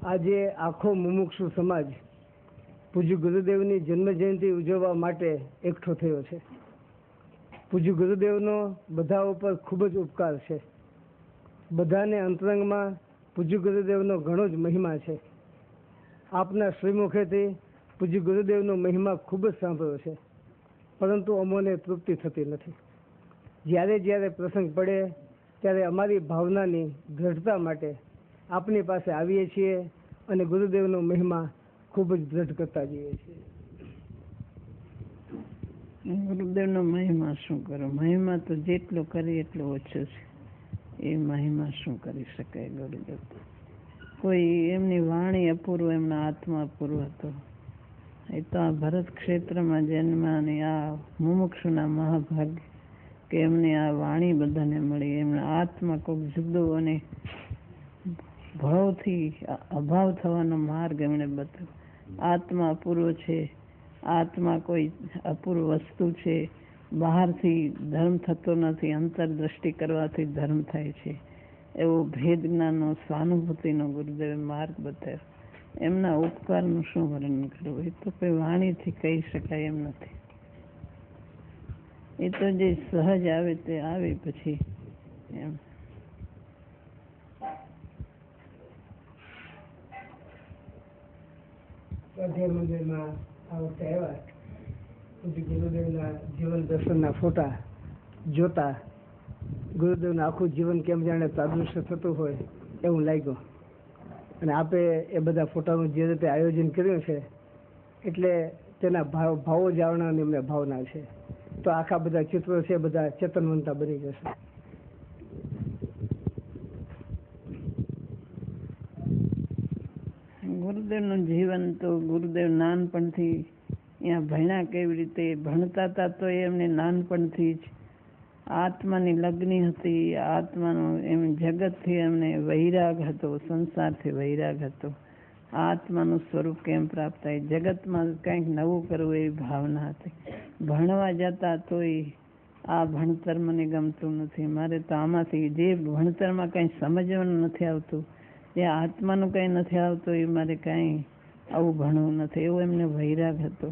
આજે આખો મુમુક્ષુ સમાજ પૂજ્ય ગુરુદેવની જન્મજયંતિ ઉજવવા માટે એકઠો થયો છે. પૂજ્ય ગુરુદેવનો બધા ઉપર ખૂબ જ ઉપકાર છે. બધાને અંતરંગમાં પૂજ્ય ગુરુદેવનો ઘણો જ મહિમા છે. આપના શ્રીમુખેથી પૂજ્ય ગુરુદેવનો મહિમા ખૂબ જ સાંભળ્યો છે, પરંતુ અમોને તૃપ્તિ થતી નથી. જ્યારે જ્યારે પ્રસંગ પડે ત્યારે અમારી ભાવનાની દ્રઢતા માટે આપની પાસે આવીએ છીએ અને ગુરુદેવનો મહિમા ખૂબ જ દ્રઢ કરતા જઈએ છીએ. ગુરુદેવનો મહિમા શું કરો? મહિમા તો જેટલો કરીએ એટલો ઓછો છે. એ મહિમા શું કરી શકાય? ગુરુદેવ કોઈ એમની વાણી અપૂર્વ, એમના આત્મા અપૂર્વ હતો. એ તો આ ભરત ક્ષેત્રમાં જન્મવાની આ મુમુક્ષુના મહાભાગ્ય કે એમની આ વાણી બધાને મળી. એમના આત્મા કોઈ જુદો અને ભાવથી અભાવ થવાનો માર્ગ એમણે બતાવ્યો. આત્મા અપૂર્વ છે. આત્મા કોઈ અપૂર્વ વસ્તુ છે. બહારથી ધર્મ થતો નથી, અંતરદ્રષ્ટિ કરવાથી ધર્મ થાય છે. એવો ભેદ જ્ઞાનનો, સ્વાનુભૂતિનો ગુરુદેવે માર્ગ બતાવ્યો. એમના ઉપકારનું શું વર્ણન કરવું? એ તો કોઈ વાણીથી કહી શકાય એમ નથી. એ તો જે સહજ આવે તે આવે. પછી એમ સ્વાધ્યાય મંદિરમાં આ વખતે આવ્યા, પૂજ્ય ગુરુદેવના જીવન દર્શનના ફોટા જોતા ગુરુદેવનું આખું જીવન કેમ જાણે તાદૃશ્ય થતું હોય એવું લાગ્યું. અને આપે એ બધા ફોટાનું જે રીતે આયોજન કર્યું છે એટલે તેના ભાવો જાણવાની અમને ભાવના છે. તો આખા બધા ચિત્રો છે બધા ચેતનવંતા બની જશે. ગુરુદેવનું જીવન તો ગુરુદેવ નાનપણથી અહીંયા ભણ્યા. કેવી રીતે ભણતા હતા તો એમને નાનપણથી જ આત્માની લગ્ની હતી. આત્માનું એમ જગતથી એમને વૈરાગ હતો, સંસારથી વૈરાગ હતો. આત્માનું સ્વરૂપ કેમ પ્રાપ્ત થાય, જગતમાં કંઈક નવું કરવું એવી ભાવના હતી. ભણવા જતા તોય આ ભણતર મને ગમતું નથી, મારે તો આમાંથી જે ભણતરમાં કંઈ સમજવાનું નથી આવતું, જે આત્માનું કંઈ નથી આવતું, એ મારે કાંઈ આવું ભણવું નથી. એવો એમને વૈરાગ હતો.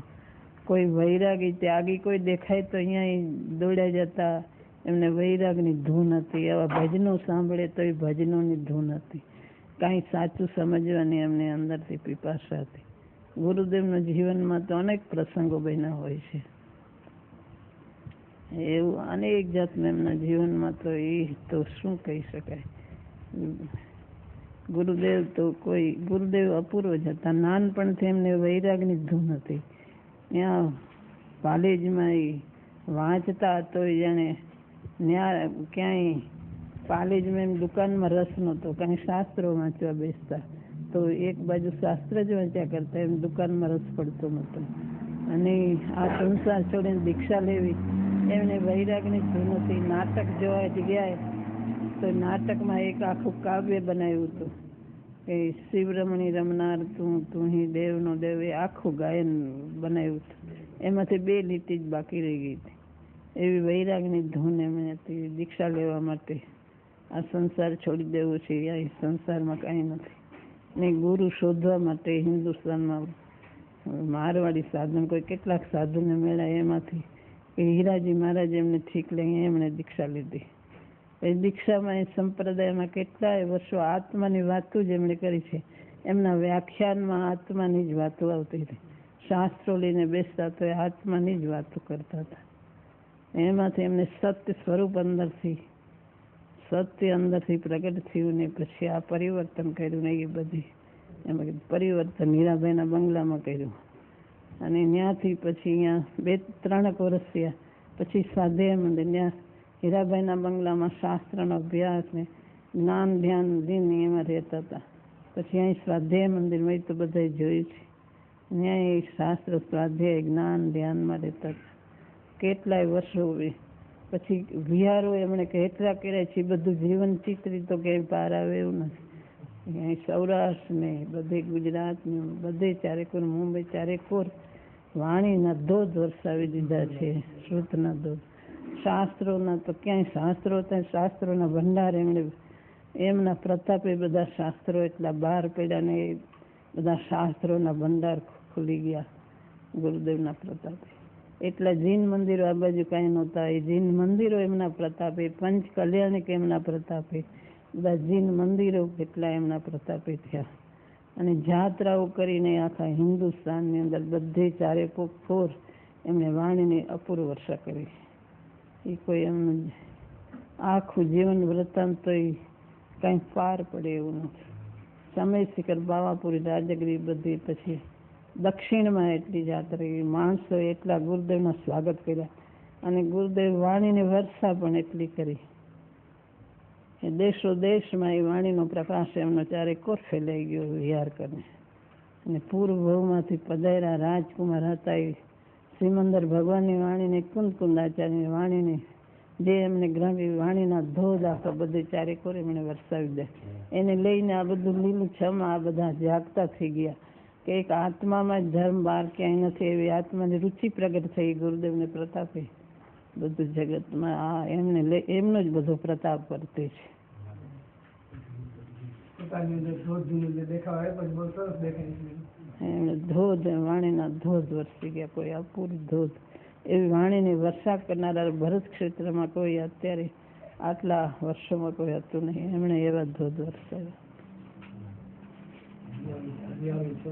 કોઈ વૈરાગી ત્યાગી કોઈ દેખાય તો અહીંયા દોડ્યા જતા. એમને વૈરાગની ધૂન હતી. એવા ભજનો સાંભળે તો એ ભજનોની ધૂન હતી. કાંઈ સાચું સમજવાની એમને અંદરથી પીપાસા હતી. ગુરુદેવના જીવનમાં તો અનેક પ્રસંગો બન્યા હોય છે. એવું અનેક જાતનું એમના જીવનમાં તો એ તો શું કહી શકાય. ગુરુદેવ અપૂર્વ જ હતા. નાનપણથી એમને વૈરાગની ધૂન હતી. ત્યાં પાલેજમાં એ વાંચતા તો જાણે ક્યાંય પાલેજમાં એમ દુકાનમાં રસ નહોતો, કાંઈ શાસ્ત્રો વાંચવા બેસતા તો એક બાજુ શાસ્ત્ર જ વાંચ્યા કરતા, એમ દુકાનમાં રસ પડતો નહોતો. અને આ સંસાર છોડીને દીક્ષા લેવી એમને વૈરાગની ધૂન હતી. નાટક જોવા જ ગયા તો નાટકમાં એક આખું કાવ્ય બનાવ્યું હતું કે શિવરમણી રમનાર તું હી દેવનો દેવ, એ આખું ગાયન બનાવ્યું હતું. એમાંથી 2 લીટી જ બાકી રહી ગઈ હતી. એવી વૈરાગની ધૂન એમને હતી. દીક્ષા લેવા માટે આ સંસાર છોડી દેવો છે, આ સંસારમાં કાંઈ નથી. ને ગુરુ શોધવા માટે હિન્દુસ્તાનમાં મારવાડી સાધન કોઈ કેટલાક સાધુને મળ્યા. એમાંથી હીરાજી મહારાજ એમને ઠીક લઈ એમણે દીક્ષા લીધી. એ દીક્ષામાં એ સંપ્રદાયમાં કેટલાય વર્ષો આત્માની વાતો જ એમણે કરી છે. એમના વ્યાખ્યાનમાં આત્માની જ વાતો આવતી હતી. શાસ્ત્રો લઈને બેસતા તો એ આત્માની જ વાતો કરતા હતા. એમાંથી એમને સત્ય સ્વરૂપ સત્ય અંદરથી પ્રગટ થયું ને પછી આ પરિવર્તન કર્યું ને એ બધી એમાં પરિવર્તન હીરાભાઈના બંગલામાં કર્યું. અને ત્યાંથી પછી અહીંયા 2-3 વર્ષ થયા. પછી સ્વાધ્યાય મંદિર ત્યાં હીરાભાઈના બંગલામાં શાસ્ત્રનો અભ્યાસ ને જ્ઞાન ધ્યાન લઈને એમાં રહેતા હતા. પછી અહીં સ્વાધ્યાય મંદિરમાં તો બધાએ જોયું છે. ત્યાં એ શાસ્ત્ર સ્વાધ્યાય જ્ઞાન ધ્યાનમાં રહેતા હતા કેટલાય વર્ષો. પછી વિહારો એમણે કેટલા કર્યા છે. બધું જીવન ચિત્રી તો ક્યાંય પાર આવે એવું નથી. અહીં સૌરાષ્ટ્ર ને બધે ગુજરાત ને બધે ચારેકોર, મુંબઈ ચારેકોર વાણીના ધોધ વરસાવી દીધા છે. શ્રુતના ધોધ. શાસ્ત્રોના તો ક્યાંય શાસ્ત્રોના ભંડાર એમણે એમના પ્રતાપે બધા શાસ્ત્રો એટલા બહાર પડ્યા ને એ બધા શાસ્ત્રોના ભંડાર ખુલી ગયા ગુરુદેવના પ્રતાપે. એટલા જીન મંદિરો આ બાજુ કાંઈ નહોતા, એ જીન મંદિરો એમના પ્રતાપે, પંચ કલ્યાણિક એમના પ્રતાપે, બધા જીન મંદિરો કેટલા એમના પ્રતાપે થયા. અને જાત્રાઓ કરીને આખા હિન્દુસ્તાનની અંદર બધે ચારે કોર એમણે વાણીની અપૂર્વ વર્ષા કરી. એ કોઈ એમનું આખું જીવન વૃત્તાંત તો એ કાંઈ પાર પડે એવું નથી. સમય શિખર બાવાપુરી રાજગીરી બધી, પછી દક્ષિણમાં એટલી જાત્રા, માણસો એટલા ગુરુદેવના સ્વાગત કર્યા અને ગુરુદેવ વાણીની વર્ષા પણ એટલી કરી. એ દેશો દેશમાં એ વાણીનો પ્રકાશ એમનો ચારે કોર ફેલાઈ ગયો વિહાર કરીને. અને પૂર્વ ભવમાંથી પધાર્યા રાજકુમાર હતા એ સિમંદર ભગવાનની વાણીને, કુંદ આચાર્યની વાણીને જે એમને ગ્રહી વાણીના ધોધ આખા બધે ચારે કોર એમણે વરસાવી દે. એને લઈને આ બધું લીલુંછમ આ બધા જાગતા થઈ ગયા કે એક આત્મામાં જ ધર્મ બહાર ક્યાંય નથી, એવી આત્માની રુચિ પ્રગટ થઈ ગુરુદેવને પ્રતાપે. બધું જગતમાં આ એમને એમનો જ બધો પ્રતાપ વર્તે છે. એમને ધોધ, વાણીના ધોધ વરસી ગયા, કોઈ અપૂરી ધોધ. એવી વાણીની વર્ષા કરનારા ભરત ક્ષેત્રમાં કોઈ અત્યારે આટલા વર્ષોમાં કોઈ હતું નહીં. એમણે એવા ધોધ વરસાવ્યા.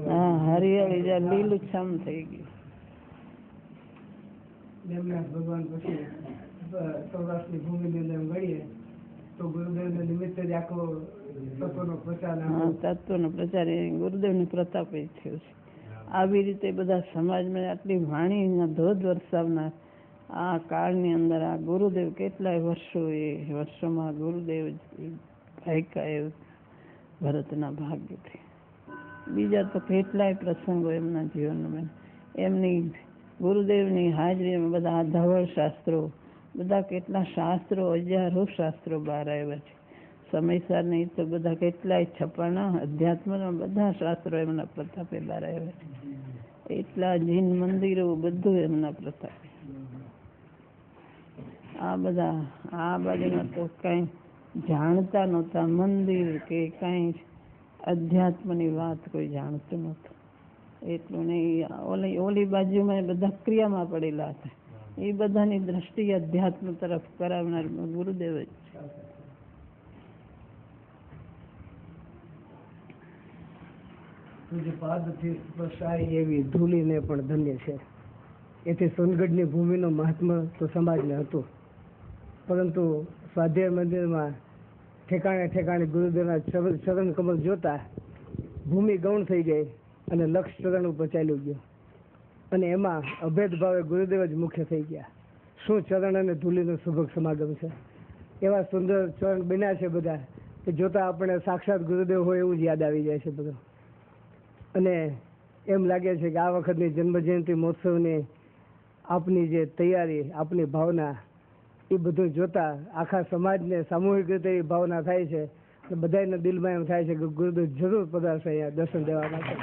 હા, હરિયાળી જ્યાં લીલુંછમ થઈ ગયું. ભગવાન પછી સૌરાષ્ટ્રની ભૂમિની અંદર મળીએ તો ગુરુદેવને નિમિત્તે જ આખો તત્વનો પ્રચાર, તત્વનો પ્રચાર એ ગુરુદેવનો પ્રતાપ એ થયો છે. આવી રીતે બધા સમાજમાં આટલી વાણીના ધોધ વરસાવનાર આ કાળની અંદર આ ગુરુદેવ કેટલાય વર્ષોમાં ગુરુદેવ ભાગ્યા એ ભરતના ભાગ્યથી. બીજા તો કેટલાય પ્રસંગો એમના જીવનમાં એમની ગુરુદેવની હાજરીમાં બધા આ ધવળ શાસ્ત્રો, બધા કેટલા શાસ્ત્રો, હજારો શાસ્ત્રો બહાર આવ્યા છે. સમયસર નહીં તો બધા કેટલાય છપાણા અધ્યાત્મના બધા શાસ્ત્રો એમના પ્રતાપે બહાર આવ્યા છે. એટલા જીન મંદિરો બધું એમના પ્રતાપે. આ બધા આ બાજુના તો કાંઈ જાણતા નહોતા, મંદિર કે કાંઈ અધ્યાત્મની વાત કોઈ જાણતું નહોતું. એટલું નહીં, ઓલી બાજુમાં બધા ક્રિયામાં પડેલા હતા. એ બધાની દ્રષ્ટિ અધ્યાત્મ તરફ કરાવનાર ગુરુદેવ જ છે. પાદથી સ્પર્શાય એવી ધૂલીને પણ ધન્ય છે. એથી સોનગઢની ભૂમિનો મહાત્મા તો સમાજને હતું, પરંતુ સ્વાધ્યાય મંદિરમાં ઠેકાણે ઠેકાણે ગુરુદેવના ચરણ કમળ જોતા ભૂમિ ગૌણ થઈ ગઈ અને લક્ષ ચરણ ઉપર ચાલ્યું ગયું. અને એમાં અભેદ ભાવે ગુરુદેવ જ મુખ્ય થઈ ગયા. શું ચરણ અને ધૂલીનો સુભગ સમાગમ છે! એવા સુંદર ચરણ બન્યા છે બધા કે જોતા આપણે સાક્ષાત ગુરુદેવ હોય એવું જ યાદ આવી જાય છે બધું. અને એમ લાગે છે કે આ વખતની જન્મ જયંતિ મહોત્સવની આપની જે તૈયારી, આપની ભાવના, એ બધું જોતા આખા સમાજને સામૂહિક રીતે એ ભાવના થાય છે. બધાના દિલમાં એમ થાય છે કે ગુરુદેવ જરૂર પધારશે અહીંયા દર્શન દેવા માટે.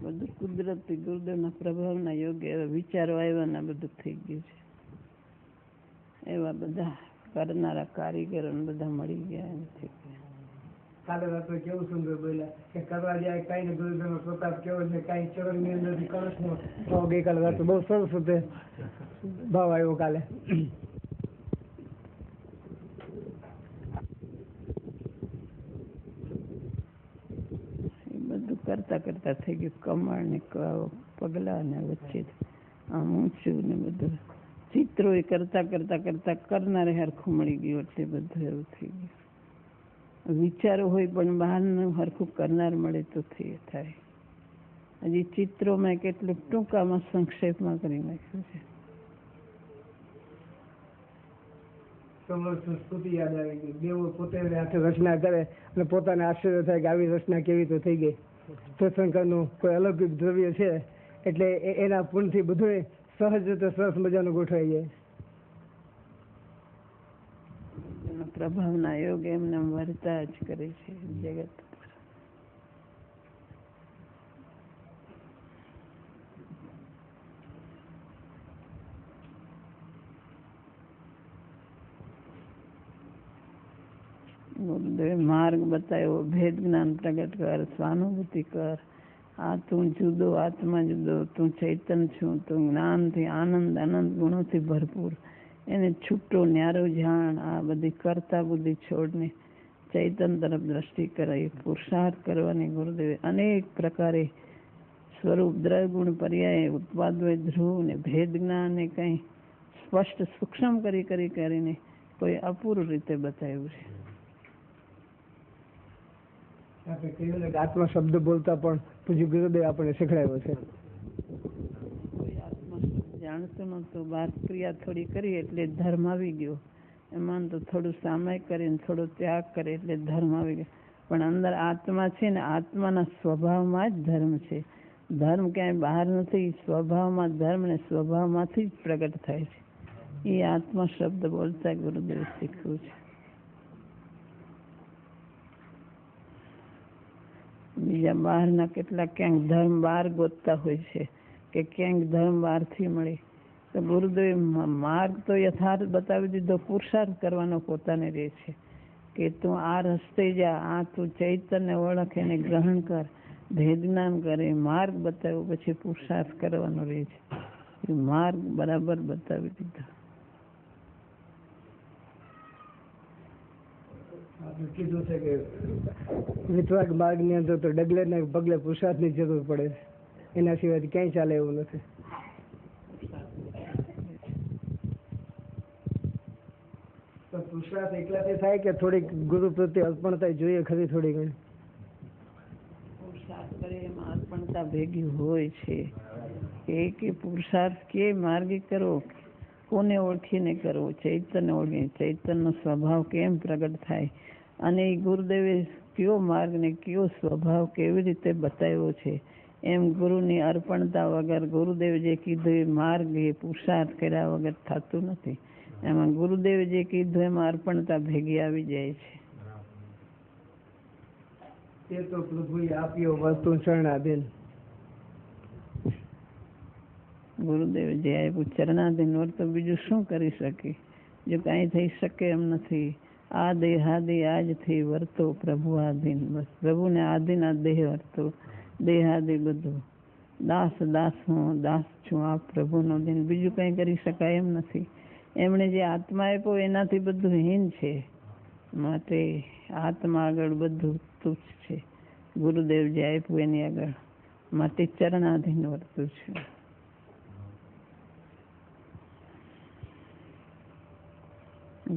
બધું કુદરતી ગુરુદેવના પ્રભાવના યોગ્ય એવા વિચારો આવ્યાના બધું થઈ ગયું છે. એવા બધા કરનારા કારીગરો બધા મળી ગયા એમ થઈ ગયા. કાલે રાત્રે કેવું સુંદર બોલ્યા કે કરવા જાય કઈ ને ગુરુદેવનો પ્રતાપ કેવો છે, કઈ ચરણની અંદરથી કળશનો ભાવ. ગઈકાલે રાત્રે બહુ સરસ રીતે ભાવ આવ્યો કાલે. બધું કરતા કરતા થઈ ગયું. કમળ ને પગલા ને વચ્ચે આમ ઊંચું ને બધું ચિત્રો એ કરતા કરતા કરતા કરનારે હરખું મળી ગયું. એટલે બધું એવું થઈ ગયું. વિચારો હોય પણ બહારનું હરખું કરનાર મળે તો થાય. હજી ચિત્રોમાં કેટલું ટૂંકામાં સંક્ષેપમાં કરી નાખ્યું છે. સંસ્કૃતિ યાદ આવી ગઈ. દેવો પોતે હાથે રચના કરે અને પોતાને આશ્ચર્ય થાય કે આવી રચના કેવી તો થઈ ગઈ. તીર્થંકરનું કોઈ અલૌકિક દ્રવ્ય છે એટલે એના પુણ્યથી બધું સહજ રીતે સરસ મજાનું ગોઠવાઈ જાય. પ્રભાવના યોગ એમને વર્તા જ કરે છે જગત પર. ગુરુદેવે માર્ગ બતાવ્યો, ભેદ જ્ઞાન પ્રગટ કર, સ્વાનુભૂતિ કર. આ તું જુદો, આત્મા જુદો, તું ચૈતન્ય છું, તું જ્ઞાનથી આનંદ અનંત ગુણોથી ભરપૂર, એને છૂટો ન્યારો જાણ. આ બધી કરતા બુદ્ધિ છોડને ચૈતન્ય તરફ દ્રષ્ટિ કરાવી, પુરુષાર્થ કરવાની. ગુરુદેવે અનેક પ્રકારે સ્વરૂપ, દ્રવ્ય, ગુણ, પર્યાય, ઉત્પાદય, ધ્રુવ ને ભેદ જ્ઞાન ને કંઈ સ્પષ્ટ સૂક્ષ્મ કરીને કોઈ અપૂર્વ રીતે બતાવ્યું છે. આપણે કહ્યું ને કે આત્મા શબ્દ બોલતા પણ પૂજ્ય ગુરુદેવ આપણે શીખડાવ્યો છે. કોઈ આત્મા શબ્દ જાણતું નહોતું, બહાર ક્રિયા થોડી કરી એટલે ધર્મ આવી ગયો. એમાં તો થોડું સામાયિક કરીને થોડો ત્યાગ કરે એટલે ધર્મ આવી ગયો. પણ અંદર આત્મા છે ને, આત્માના સ્વભાવમાં જ ધર્મ છે. ધર્મ ક્યાંય બહાર નથી, સ્વભાવમાં ધર્મ ને સ્વભાવમાંથી જ પ્રગટ થાય છે. એ આત્મા શબ્દ બોલતા ગુરુદેવ શીખવું છે. બીજા બહારના કેટલાક ક્યાંક ધર્મ બહાર ગોતતા હોય છે કે ક્યાંક ધર્મ બહારથી મળે, તો ગુરુદેવે માર્ગ તો યથાર્થ બતાવી દીધો. પુરુષાર્થ કરવાનો પોતાને રહે છે કે તું આ રસ્તે જા, આ તું ચૈતન્ય ઓળખ, એને ગ્રહણ કર, ભેદ જ્ઞાન કરે. માર્ગ બતાવ્યો પછી પુરુષાર્થ કરવાનો રહે છે. એ માર્ગ બરાબર બતાવી દીધો. આપણે કીધું છે કે વિતરાગ માર્ગની અંદર તો ડગલે ને પગલે પુરુષાર્થની જરૂર પડે છે, એના સિવાય ક્યાંય ચાલે એવું નથી. તો પુરુષાર્થ એકલાથી થાય કે થોડીક ગુરુ પ્રત્યે અર્પણતા જોઈએ ખરી? થોડી ઘણી પુરુષાર્થ કરે એમાં અર્પણતા ભેગી હોય છે. કે પુરુષાર્થ કે માર્ગે કરો, કોને ઓળખીને કરવો? ચૈતન્ય ઓળખી, ચૈતન્યનો સ્વભાવ કેમ પ્રગટ થાય, અને એ ગુરુદેવે કયો માર્ગ ને કયો સ્વભાવ કેવી રીતે બતાવ્યો છે. એમ ગુરુની અર્પણતા વગર, ગુરુદેવ જે કીધું એ માર્ગ, એ પુરુષાર્થ કર્યા વગર થતું નથી. એમાં ગુરુદેવે જે કીધું એમાં અર્પણતા ભેગી આવી જાય છે. તે તો પ્રભુએ આપ્યો વસ્તુ શરણાધીન. ગુરુદેવ જે આપ્યું ચરણાધીન વર તો બીજું શું કરી શકે? જો કાંઈ થઈ શકે એમ નથી. આ દેહાદી આજથી વર્તો પ્રભુ આધીન. બસ પ્રભુને આધીન આ દેહ વર્તો, દેહાદી બધું. દાસ હું દાસ છું, આ પ્રભુનો દિન. બીજું કંઈ કરી શકાય એમ નથી. એમણે જે આત્મા આપ્યો એનાથી બધું હીન છે, માટે આત્મા આગળ બધું તુચ્છ છે. ગુરુદેવ જે આપ્યું એની આગળ, માટે ચરણાધીન વર્તું છું.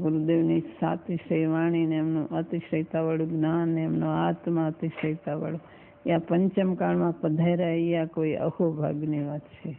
ગુરુદેવની સાતિશય વાણી ને એમનું અતિશયતાવાળું જ્ઞાન ને એમનો આત્મા અતિશયતાવાળો, એ આ પંચમ કાળમાં પધાર્યા, એ આ કોઈ અહોભાગની વાત છે.